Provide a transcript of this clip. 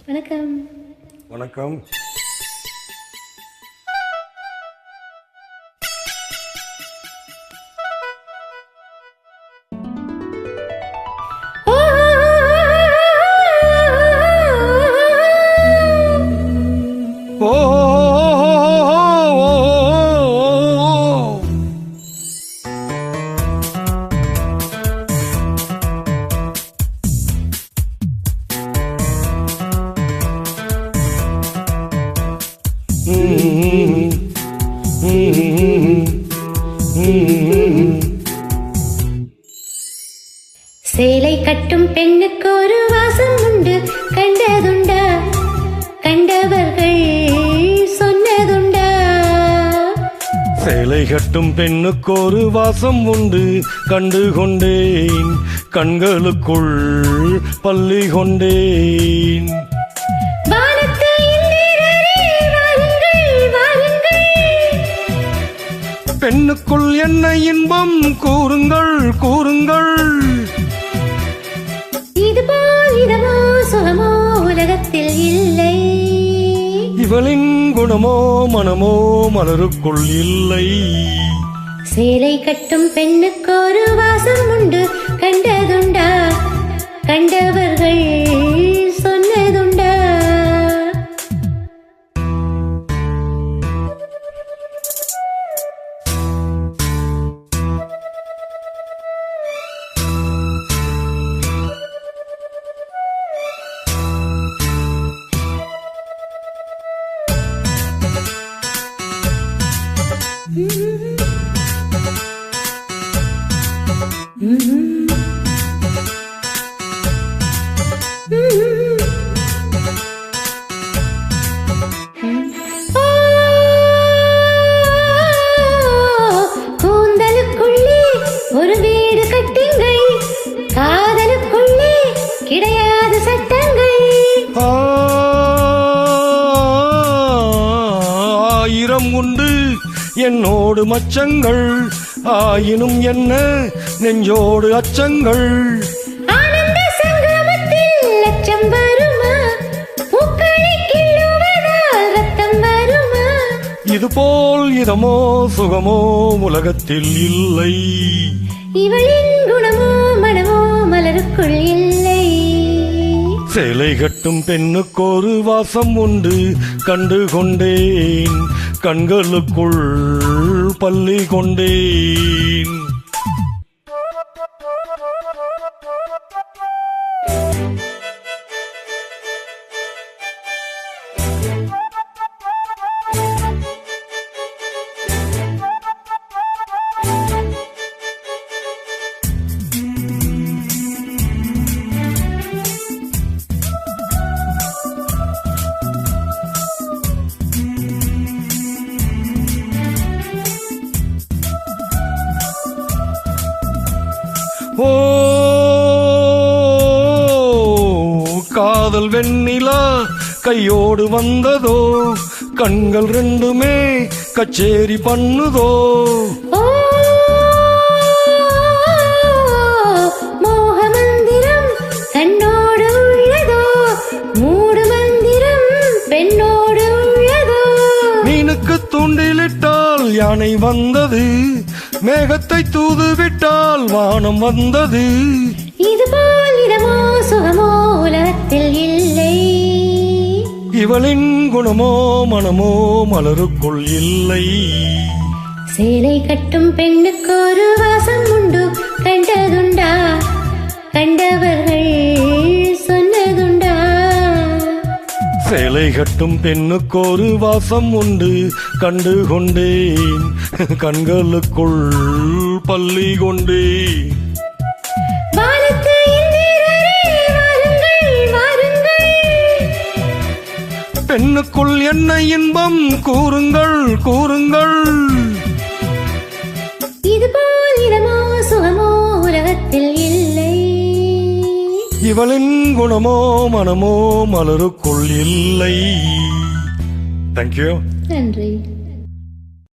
வணக்கம். வணக்கம். சேலை கட்டும் பெண்ணுக்கு ஒரு வாசம் உண்டு, கண்டதுண்டா? கண்டவர்கள் சொன்னதுண்டா? சேலை கட்டும் பெண்ணுக்கு ஒரு வாசம் உண்டு, கண்டு கொண்டேன், கண்களுக்குள் பள்ளி கொண்டேன். பெண்ணுக்குள் என்ன இன்பம் கூறுங்கள் கூறுங்கள். இதுபோல் இதமோ சுகமோ உலகத்தில் இல்லை. இவளின் குணமோ மனமோ மலருக்குள் இல்லை. சேலை கட்டும் பெண்ணுக்கு ஒரு வாசம் உண்டு, கண்டதுண்டா? கண்டவர்கள் சொன்னதுண்டா? கூந்தலுக்குள்ளே ஒரு வீடு கட்டுங்கள், காதலுக்குள்ளே கிடையாது சட்டங்கள். ஆயிரம் உண்டு என்னோடு மச்சங்கள், ஆயினும் என்ன நெஞ்சோடு அச்சங்கள். ஆனந்த சங்கமத்தில் லட்சம் வருமா? பூக்களை கிள்ளுவதால் ரத்தம் வருமா? இதுபோல் இதமோ சுகமோ உலகத்தில் இல்லை. இவளின் குணமோ மனமோ மலருக்குள் இல்லை. சேலை கட்டும் பெண்ணுக்கு ஒரு வாசம் உண்டு, கண்டு கொண்டேன், கண்களுக்குள் பள்ளி கொண்டேன். ஓ காதல் வெண்ணிலா கையோடு வந்ததோ, கண்கள் ரெண்டுமே கச்சேரி பண்ணுதோ. மோக மந்திரம் கண்ணோடு உள்ளதோ, மூடு மந்திரம் பெண்ணோடு உள்ளதோ. மீனுக்கு தூண்டிலிட்டால் யானை வந்தது, மேகத்தை தூது விட்டால் வானம் வந்தது. இதுபோல் இதமோ சுகமோ உலகத்தில் இல்லை. இவளின் குணமோ மனமோ மலருக்குள் இல்லை. சேலை கட்டும் பெண்ணுக்கு ஒரு வாசம் உண்டு, கண்டதுண்டா? கண்டவர்கள் சொன்னதுண்டா? சேலை கட்டும் பெண்ணுக்கு ஒரு வாசம் உண்டு, கண்டு கொண்டேன், கண்களுக்குள் பள்ளி கொண்டேன். பெண்ணுக்குள் என்ன இன்பம் கூறுங்கள் கூறுங்கள். இதுபோல் இதமோ சுகமோ உலகத்தில் இல்லை. இவளின் குணமோ மனமோ மலருக்குள் இல்லை. தேங்க்யூ. நன்றி.